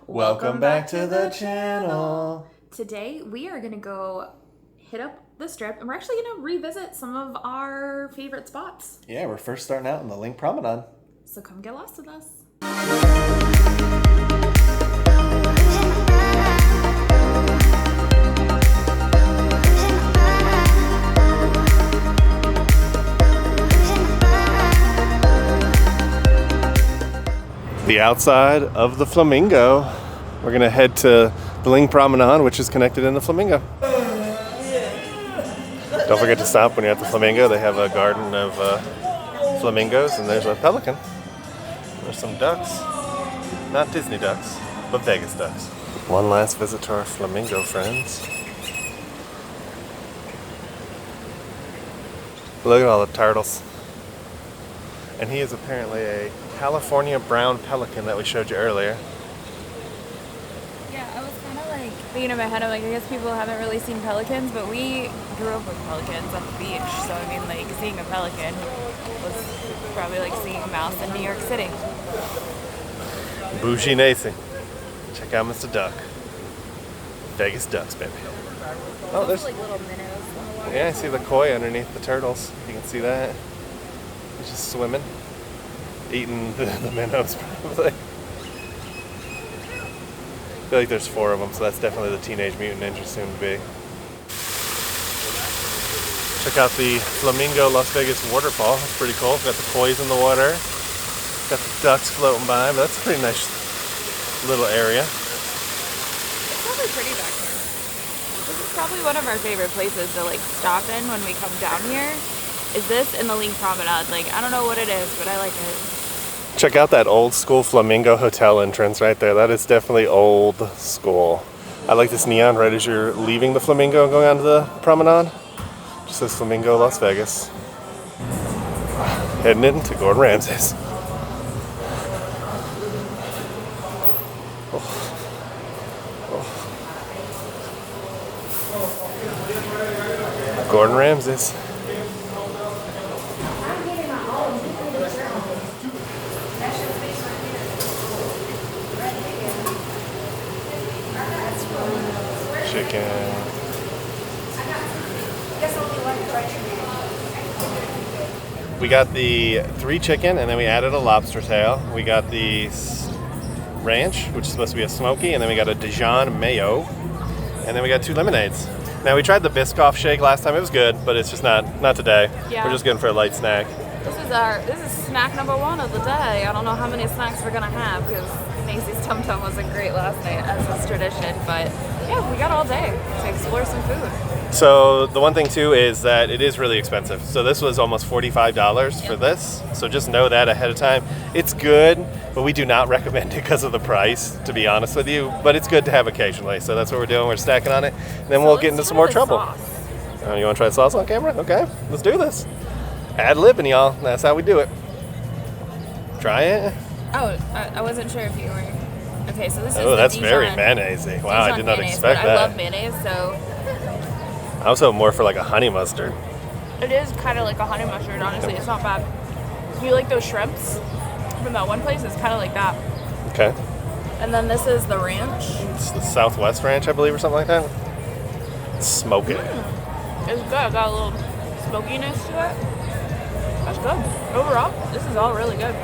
Welcome back to the channel. Today we are going to go hit up the strip and we're actually going to revisit some of our favorite spots. Yeah, we're first starting out in the Linq Promenade. So come get lost with us. The outside of the Flamingo. We're gonna head to the Linq Promenade, which is connected in the Flamingo. Don't forget to stop when you're at the Flamingo. They have a garden of flamingos, and there's a pelican. There's some ducks. Not Disney ducks, but Vegas ducks. One last visit to our Flamingo friends. Look at all the turtles. And he is apparently a California brown pelican that we showed you earlier. Yeah, I was kind of like thinking in my head, I'm like, I guess people haven't really seen pelicans, but we grew up with pelicans at the beach. So, I mean, like, seeing a pelican was probably like seeing a mouse in New York City. Bougie Nacy. Check out Mr. Duck. Vegas ducks, baby. Oh, there's like little minnows on the water. Yeah, I see the koi underneath the turtles. You can see that. He's just swimming. Eating the minnows, probably. I feel like there's 4 of them, so that's definitely the Teenage Mutant Ninja soon to be. Check out the Flamingo Las Vegas waterfall. That's pretty cool. Got the koi's in the water. Got the ducks floating by, but that's a pretty nice little area. It's probably pretty back here. This is probably one of our favorite places to like stop in when we come down here. Is this in the Linq Promenade? Like, I don't know what it is, but I like it. Check out that old school Flamingo hotel entrance right there. That is definitely old school. I like this neon right as you're leaving the Flamingo and going onto the promenade. Just says Flamingo Las Vegas. Heading into Gordon Ramsay's. Gordon Ramsay's. Chicken. We got the 3 chicken, and then we added a lobster tail. We got the ranch, which is supposed to be a smoky, and then we got a Dijon mayo, and then we got 2 lemonades. Now we tried the Biscoff shake last time. It was good, but it's just not today. Yeah. We're just going for a light snack. This is snack number 1 of the day. I don't know how many snacks we're gonna have because Macy's Tum Tum wasn't great last night, as is tradition. But yeah, we got all day to explore some food. So the one thing too is that it is really expensive. So this was almost $45 for this. So just know that ahead of time. It's good, but we do not recommend it because of the price, to be honest with you. But it's good to have occasionally. So that's what we're doing. We're stacking on it. And then we'll get into some more trouble. You want to try the sauce on camera? Okay, let's do this. Ad-libbing, y'all. That's how we do it. Try it. Oh, I wasn't sure if you were. Okay, so this is that's Dijon, very mayonnaise-y. Wow, Dijon I did not mayonnaise, expect but that. I love mayonnaise, so. I was hoping more for like a honey mustard. It is kind of like a honey mustard, honestly. It's not bad. You like those shrimps from that one place? It's kind of like that. Okay. And then this is the ranch. It's the Southwest Ranch, I believe, or something like that. Smoke it. It's good. Got a little smokiness to it. That's good. Overall, this is all really good.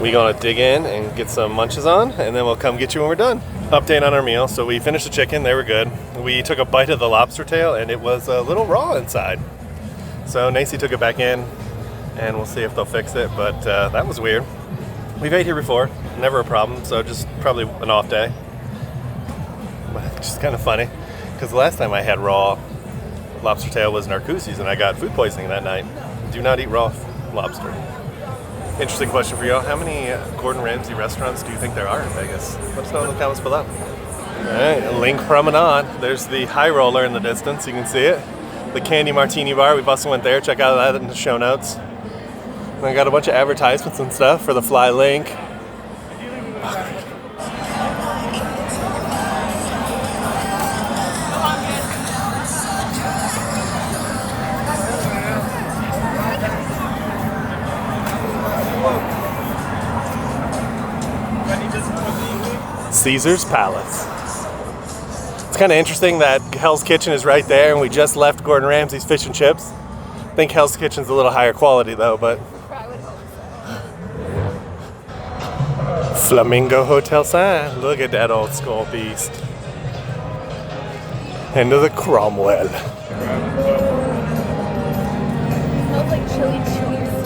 We're gonna dig in and get some munches on, and then we'll come get you when we're done. Update on our meal. So we finished the chicken, they were good. We took a bite of the lobster tail, and it was a little raw inside. So Nacy took it back in, and we'll see if they'll fix it, but that was weird. We've ate here before, never a problem, so just probably an off day. Which is kind of funny, because the last time I had raw lobster tail was Narcoossee's, and I got food poisoning that night. Do not eat raw lobster. Interesting question for y'all. How many Gordon Ramsay restaurants do you think there are in Vegas? Let us know in the comments below. All right, Linq Promenade. There's the High Roller in the distance. You can see it. The Candy Martini Bar. We busted went there. Check out that in the show notes. And I got a bunch of advertisements and stuff for the Fly Linq. Caesar's Palace. It's kind of interesting that Hell's Kitchen is right there, and we just left Gordon Ramsay's Fish and Chips. I think Hell's Kitchen's a little higher quality though, but... I would hope so. Flamingo Hotel sign. Look at that old skull beast. Into the Cromwell. Smells like chili cheese.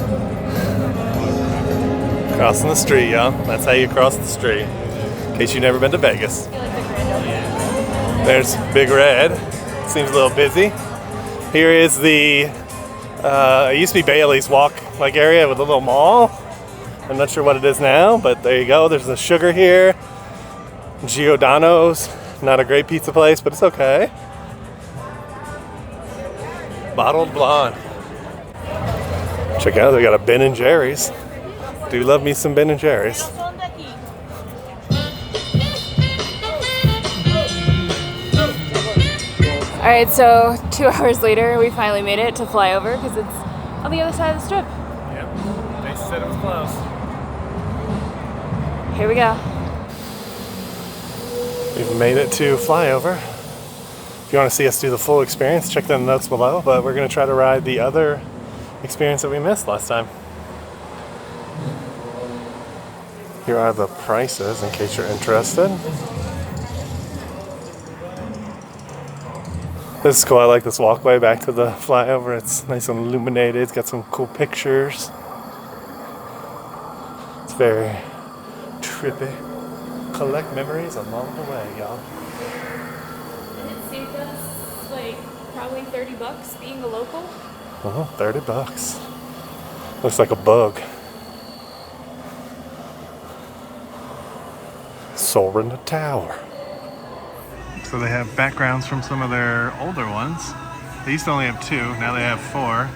Crossing the street, y'all. That's how you cross the street. In case you've never been to Vegas. I feel like the grand opening. There's Big Red. Seems a little busy. Here is the, it used to be Bailey's walk area with a little mall. I'm not sure what it is now, but there you go. There's the Sugar here. Giordano's. Not a great pizza place, but it's okay. Bottled Blonde. Check out, they got a Ben & Jerry's. Do love me some Ben & Jerry's. Alright, so 2 hours later, we finally made it to FlyOver because it's on the other side of the strip. Yep, they said it was close. Here we go. We've made it to FlyOver. If you want to see us do the full experience, check the notes below, but we're going to try to ride the other experience that we missed last time. Here are the prices in case you're interested. This is cool. I like this walkway back to the FlyOver. It's nice and illuminated. It's got some cool pictures. It's very trippy. Collect memories along the way, y'all. And it saved us like probably $30 being a local. Oh, $30. Looks like a bug. Soarin' the tower. So they have backgrounds from some of their older ones. They used to only have 2, now they have 4.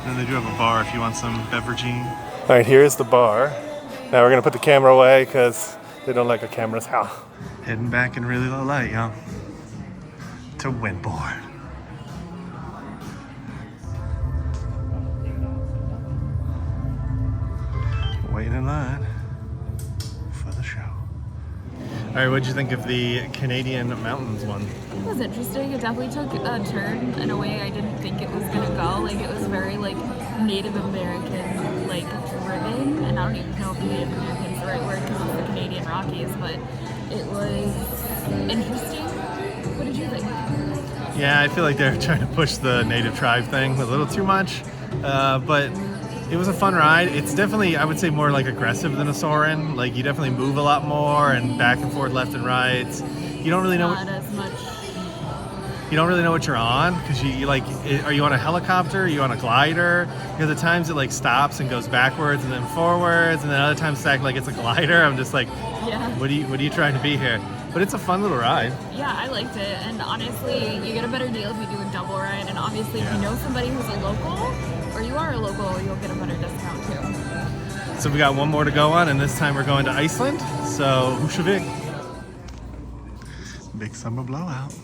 And they do have a bar if you want some beveraging. All right, here's the bar. Now we're gonna put the camera away because they don't like our cameras. Heading back in really low light, y'all. To Windboard. Waiting in line for the show. All right, what'd you think of the Canadian Mountains one? It was interesting. It definitely took a turn in a way I didn't think it was gonna go. Like it was very like Native American like driven, and I don't even know if Native American is the right word because it's the Canadian Rockies, but it was interesting. What did you think? Yeah, I feel like they're trying to push the native tribe thing a little too much, but it was a fun ride. It's definitely, I would say, more like aggressive than a Soarin'. Like you definitely move a lot more and back and forth, left and right. You don't really know. Not as much. You don't really know what you're on because you like. Are you on a helicopter? Are you on a glider? Because at times it like stops and goes backwards and then forwards, and then other times it's acting like it's a glider. I'm just like, Yeah. What are you trying to be here? But it's a fun little ride. Yeah, I liked it, and honestly, you get a better deal if you do a double ride. And obviously, if you know somebody who's a local, or you are a local, you'll get a better discount too. So we got one more to go on, and this time we're going to Iceland. So Húsavík. Big summer blowout.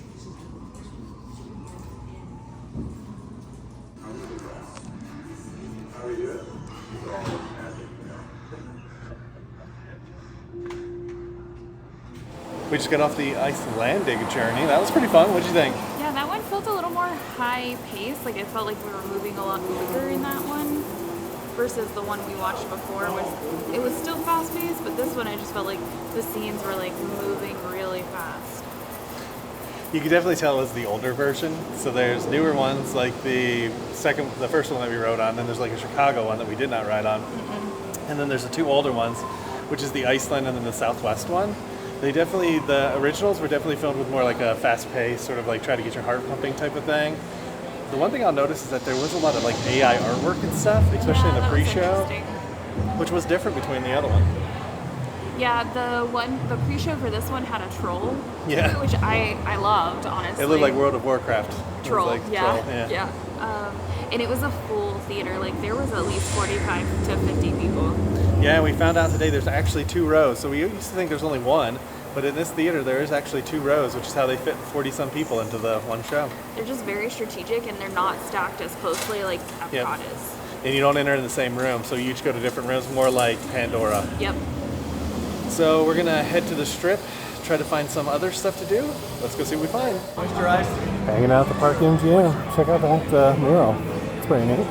We just got off the Icelandic journey. That was pretty fun. What'd you think? Yeah, that one felt a little more high paced. Like it felt like we were moving a lot quicker in that one versus the one we watched before. It was still fast paced, but this one I just felt like the scenes were like moving really fast. You can definitely tell it's the older version. So there's newer ones like the first one that we rode on, then there's like a Chicago one that we did not ride on. Mm-hmm. And then there's the 2 older ones, which is the Iceland and then the Southwest one. The originals were definitely filmed with more like a fast pace, sort of like try to get your heart pumping type of thing. The one thing I'll notice is that there was a lot of like AI artwork and stuff, especially in the pre-show, which was different between the other one. Yeah, the pre-show for this one had a troll, Yeah. which I loved, honestly. It looked like World of Warcraft. Troll, Like yeah. Troll, Yeah. And it was a full theater. Like there was at least 45 to 50 people. Yeah, we found out today there's actually 2 rows. So we used to think there's only one, but in this theater there is actually 2 rows, which is how they fit 40-some people into the one show. They're just very strategic, and they're not stacked as closely like Epcot is. and you don't enter in the same room, so you each go to different rooms, more like Pandora. Yep. So we're gonna head to the Strip, try to find some other stuff to do. Let's go see what we find. Moisturized. Hanging out at the Park MGM. Check out that mural. It's pretty neat.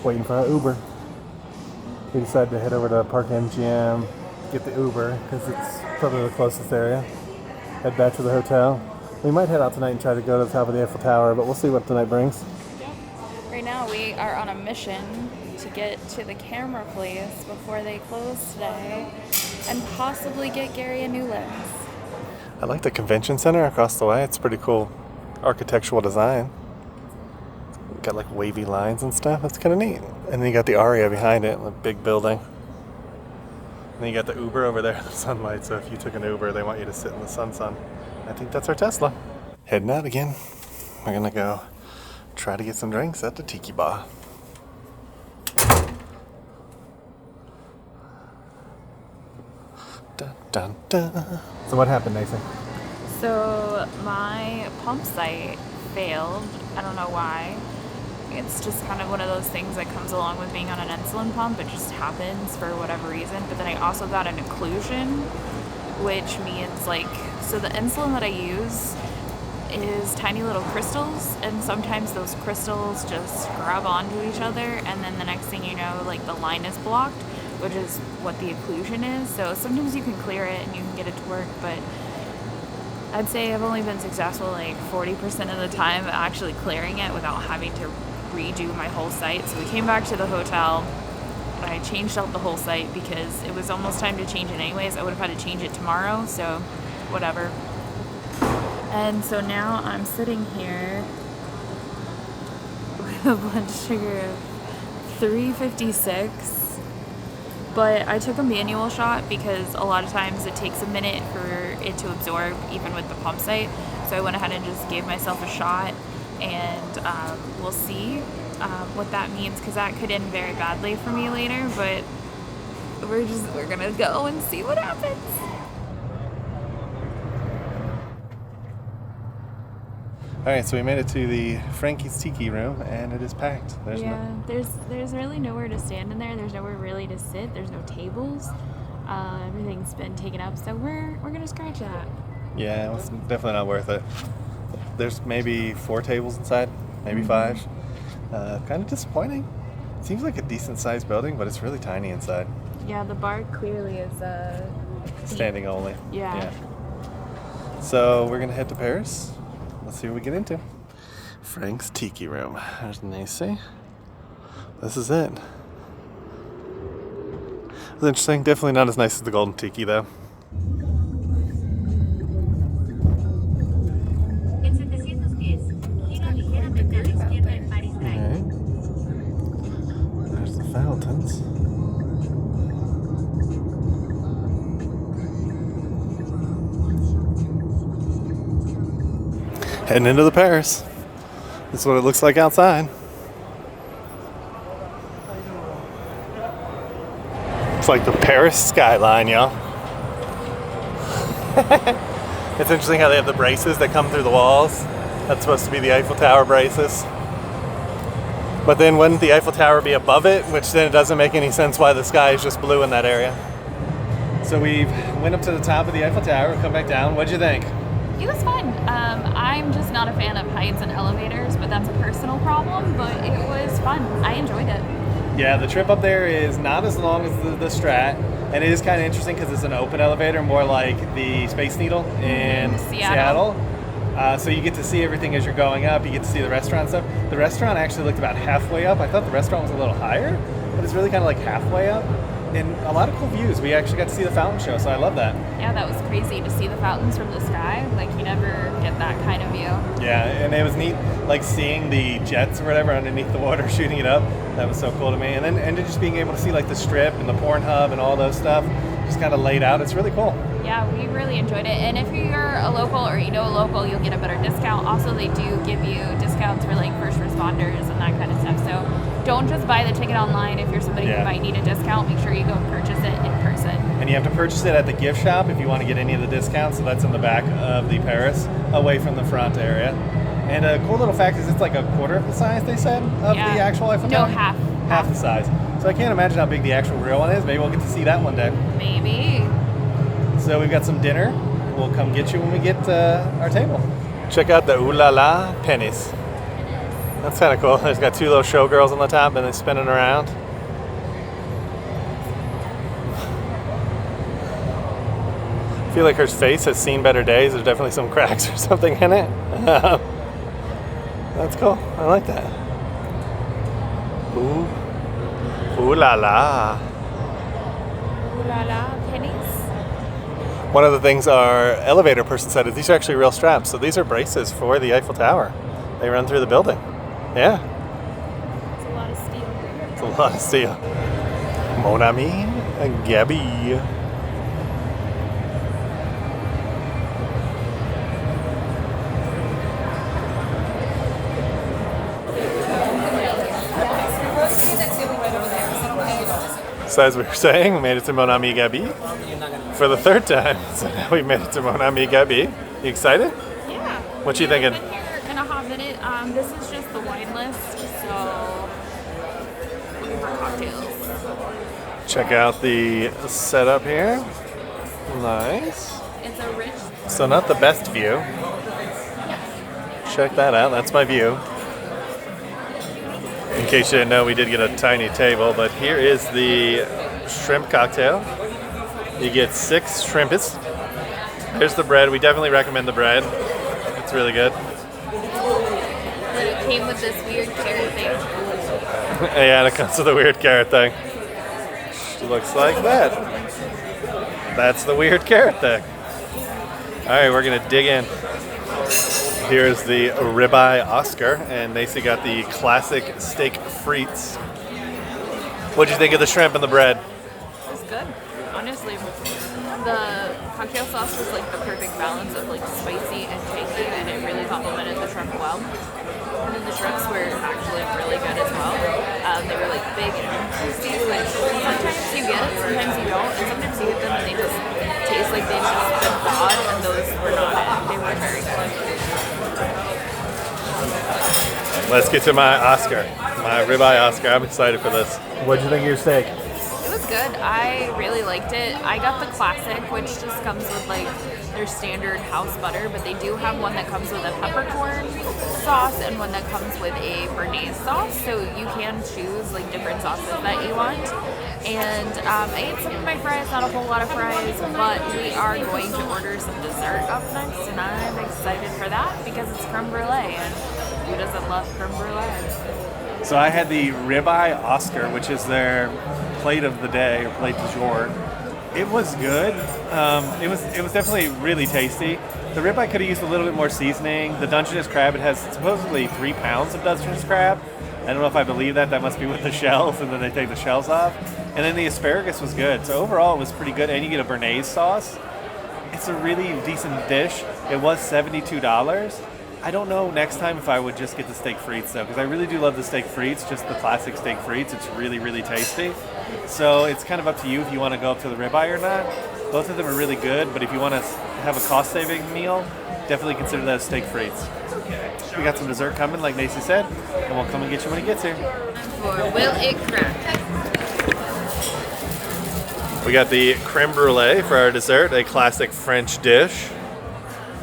Waiting for our Uber. We decided to head over to Park MGM, get the Uber, because it's probably the closest area. Head back to the hotel. We might head out tonight and try to go to the top of the Eiffel Tower, but we'll see what tonight brings. Right now we are on a mission to get to the camera place before they close today and possibly get Gary a new lens. I like the convention center across the way. It's pretty cool architectural design. Got like wavy lines and stuff. That's kind of neat. And then you got the Aria behind it, a big building. And then you got the Uber over there in the sunlight. So if you took an Uber, they want you to sit in the sun. I think that's our Tesla. Heading out again. We're gonna go try to get some drinks at the Tiki bar. Dun, dun, dun. So what happened, Nathan? So my pump site failed. I don't know why. It's just kind of one of those things that comes along with being on an insulin pump. It just happens for whatever reason. But then I also got an occlusion, which means like, so the insulin that I use is tiny little crystals, and sometimes those crystals just grab onto each other, and then the next thing you know, like the line is blocked, which is what the occlusion is. So sometimes you can clear it and you can get it to work, but I'd say I've only been successful like 40% of the time at actually clearing it without having to redo my whole site. So we came back to the hotel. I changed out the whole site because it was almost time to change it anyways. I would have had to change it tomorrow, so whatever. And so now I'm sitting here with a blood sugar of 356. But I took a manual shot because a lot of times it takes a minute for it to absorb, even with the pump site. So I went ahead and just gave myself a shot, and we'll see what that means, because that could end very badly for me later. But we're gonna go and see what happens. All right, so we made it to the Frankie's Tiki room, and it is packed. There's really nowhere to stand in there. There's nowhere really to sit. There's no tables. Everything's been taken up, so we're gonna scratch that. Yeah, it's definitely not worth it. There's maybe 4 tables inside, maybe 5. Kind of disappointing. It seems like a decent sized building, but it's really tiny inside. Yeah, the bar clearly is standing only. Yeah. So we're gonna head to Paris. Let's see what we get into. Frank's Tiki room. There's Nancy. This is it. It's interesting. Definitely not as nice as the Golden Tiki, though. Okay. There's the fountains. Heading into the Paris. This is what it looks like outside. It's like the Paris skyline, y'all. It's interesting how they have the braces that come through the walls. That's supposed to be the Eiffel Tower braces. But then wouldn't the Eiffel Tower be above it? Which then it doesn't make any sense why the sky is just blue in that area. So we went up to the top of the Eiffel Tower, come back down. What'd you think? It was fun. I'm just not a fan of heights and elevators, but that's a personal problem, but it was fun. I enjoyed it. Yeah, the trip up there is not as long as the Strat, and it is kind of interesting because it's an open elevator, more like the Space Needle in Seattle. So you get to see everything as you're going up. You get to see the restaurant stuff. The restaurant actually looked about halfway up. I thought the restaurant was a little higher, but it's really kind of like halfway up. And a lot of cool views. We actually got to see the fountain show, so I love that. Yeah, that was crazy to see the fountains from the sky. Like, you never get that kind of view. Yeah, and it was neat, like seeing the jets or whatever underneath the water shooting it up. That was so cool to me. And then just being able to see like the Strip and the porn hub and all those stuff, just kind of laid out. It's really cool. Yeah, we really enjoyed it. And if you're a local or you know a local, you'll get a better discount. Also, they do give you discounts for like first responders and that kind of stuff. So don't just buy the ticket online. If you're somebody who might need a discount, make sure you go purchase it in person. And you have to purchase it at the gift shop if you want to get any of the discounts. So that's in the back of the Paris, away from the front area. And a cool little fact is it's like a quarter of the size, they said, of the actual Eiffel Tower. No, half. half the size. So I can't imagine how big the actual real one is. Maybe we'll get to see that one day. Maybe. So we've got some dinner. We'll come get you when we get our table. Check out the Ooh La La pennies. That's kind of cool. It's got two little showgirls on the top and they're spinning around. I feel like her face has seen better days. There's definitely some cracks or something in it. That's cool. I like that. Ooh. Ooh la la. Ooh la la pennies. One of the things our elevator person said is these are actually real straps. So these are braces for the Eiffel Tower. They run through the building. Yeah. It's a lot of steel. It's a lot of steel. Mon Ami Gabi. So as we were saying, we made it to Mon Ami Gabi for the third time. So now we made it to Mon Ami Gabi. You excited? Yeah. What you thinking? We've been here in a hot minute. This is just the wine list, so looking for cocktails. Check out the setup here. Nice. It's a rich. So not the best view. Check that out. That's my view. In case you didn't know, we did get a tiny table, but here is the shrimp cocktail. You get 6 shrimpets. There's the bread. We definitely recommend the bread. It's really good. It came with this weird carrot thing. Yeah, and it comes with a weird carrot thing. It looks like that. That's the weird carrot thing. All right, we're gonna dig in. Here's the ribeye Oscar, and Macy got the classic steak frites. What'd you think of the shrimp and the bread? It was good. Honestly, the cocktail sauce was like the perfect balance of like spicy and tangy, and it really complemented the shrimp well. And then the shrimps were actually really good as well. They were like big and juicy, which sometimes you get it, sometimes you don't, and sometimes you get them and they just taste like they've just been thawed, and those were not it. They were very good. Let's get to my Oscar, my ribeye Oscar. I'm excited for this. What'd you think of your steak? It was good. I really liked it. I got the classic, which just comes with like their standard house butter, but they do have one that comes with a peppercorn sauce and one that comes with a béarnaise sauce, so you can choose like different sauces that you want. And I ate some of my fries, not a whole lot of fries, but we are going to order some dessert up next, and I'm excited for that because it's creme brulee, and who doesn't love creme brulee? So I had the ribeye Oscar, which is their plate of the day, or plate du jour. It was good. It was definitely really tasty. The ribeye could have used a little bit more seasoning. The Dungeness crab, it has supposedly 3 pounds of Dungeness crab. I don't know if I believe that. That must be with the shells, and then they take the shells off. And then the asparagus was good. So overall, it was pretty good. And you get a béarnaise sauce. It's a really decent dish. It was $72. I don't know next time if I would just get the steak frites though, because I really do love the steak frites, just the classic steak frites. It's really, really tasty. So it's kind of up to you if you want to go up to the ribeye or not. Both of them are really good, but if you want to have a cost-saving meal, definitely consider those steak frites. We got some dessert coming, like Macy said, and we'll come and get you when it gets here. Or will it crack? We got the creme brulee for our dessert, a classic French dish.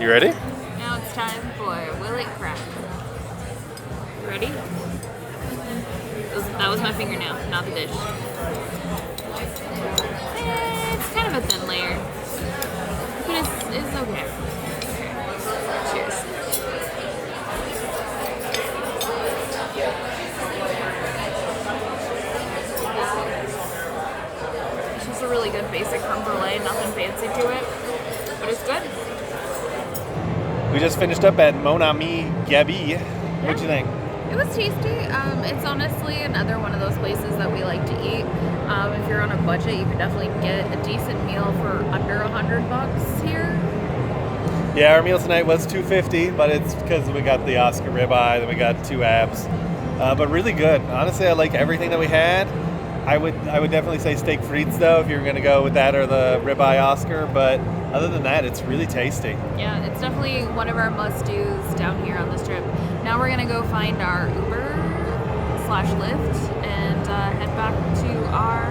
You ready? Now it's time for will it crack? Ready? That was my fingernail, not the dish. It's kind of a thin layer, but it's okay. Cheers. It's just a really good basic creme brulee, nothing fancy to it, but it's good. We just finished up at Mon Ami Gabi. What'd you think? It was tasty. It's honestly another one of those places that we like to eat. If you're on a budget, you can definitely get a decent meal for under $100 here. Yeah, our meal tonight was $250, but it's because we got the Oscar ribeye, then we got 2 abs. But really good. Honestly, I like everything that we had. I would definitely say steak frites though, if you're gonna go with that or the ribeye Oscar. But other than that, it's really tasty. Yeah, it's definitely one of our must-dos down here on this trip. Now we're gonna go find our Uber/Lyft and and head back to our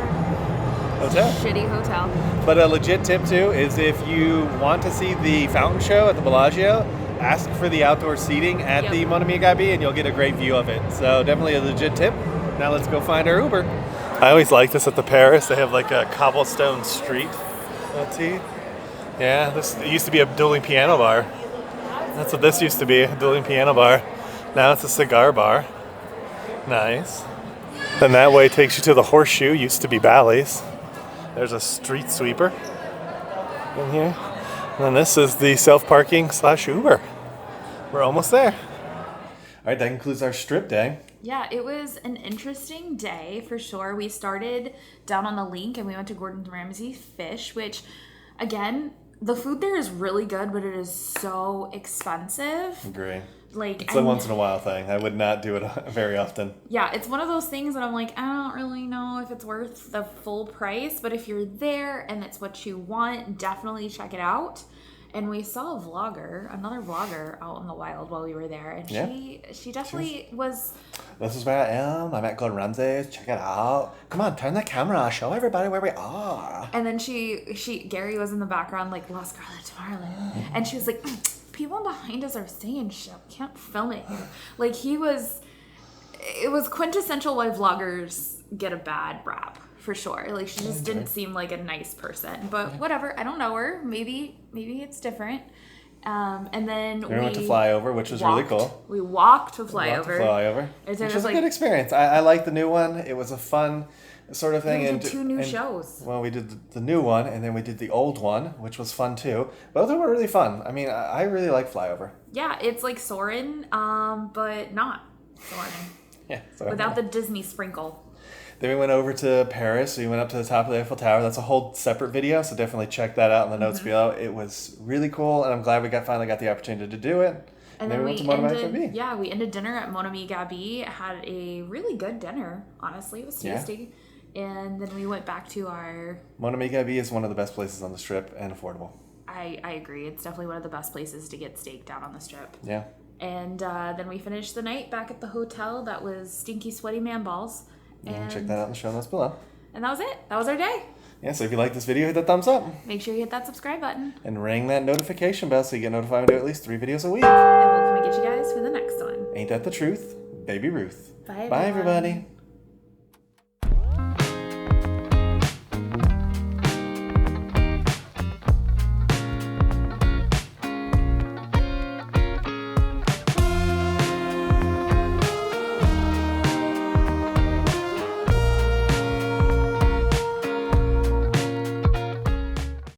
Hotel. shitty hotel. But a legit tip too is if you want to see the fountain show at the Bellagio, ask for the outdoor seating at the Mon Ami Gabi and you'll get a great view of it. So definitely a legit tip. Now let's go find our Uber. I always like this at the Paris. They have like a cobblestone street. Let's see. Yeah, this used to be a dueling piano bar. That's what this used to be, a dueling piano bar. Now it's a cigar bar. Nice. Then that way takes you to the Horseshoe, used to be Bally's. There's a street sweeper in here. And then this is the self-parking / Uber. We're almost there. All right, that concludes our strip day. Yeah, it was an interesting day for sure. We started down on the Linq and we went to Gordon Ramsay Fish, which, again, the food there is really good, but it is so expensive. Agree. Like, it's a once in a while thing. I would not do it very often. Yeah, it's one of those things that I'm like, I don't really know if it's worth the full price, but if you're there and it's what you want, definitely check it out. And we saw another vlogger out in the wild while we were there, and she definitely was. This is where I am. I'm at Ramsay. Check it out. Come on, turn the camera. Show everybody where we are. And then Gary was in the background like Lostgirlintomorrowland, and she was like, people behind us are saying shit. We can't film it here. Like it was quintessential why vloggers get a bad rap. For sure. Like, she just didn't seem like a nice person. But whatever. I don't know her. Maybe it's different. And then we went to FlyOver, which was really cool. We walked to FlyOver. Which was a good experience. I like the new one. It was a fun sort of thing. We did two new shows. Well, we did the new one, and then we did the old one, which was fun too. Both of them were really fun. I mean, I really like FlyOver. Yeah, it's like Soarin, but not Soarin. Yeah. Without the Disney sprinkle. Then we went over to Paris. We went up to the top of the Eiffel Tower. That's a whole separate video, so definitely check that out in the notes below. It was really cool, and I'm glad we finally got the opportunity to do it. And then we went to Mon Ami Gabi. Yeah, we ended dinner at Mon Ami Gabi. Had a really good dinner, honestly. It was tasty. Yeah. And then we went back to our... Mon Ami Gabi is one of the best places on the Strip and affordable. I agree. It's definitely one of the best places to get steak down on the Strip. Yeah. And then we finished the night back at the hotel. That was Stinky Sweaty Man Balls. And check that out in the show notes below. And that was it. That was our day. Yeah, so if you like this video, hit that thumbs up. Make sure you hit that subscribe button. And ring that notification bell so you get notified when we do at least 3 videos a week. And we'll come and get you guys for the next one. Ain't that the truth? Baby Ruth. Bye, Bye everybody.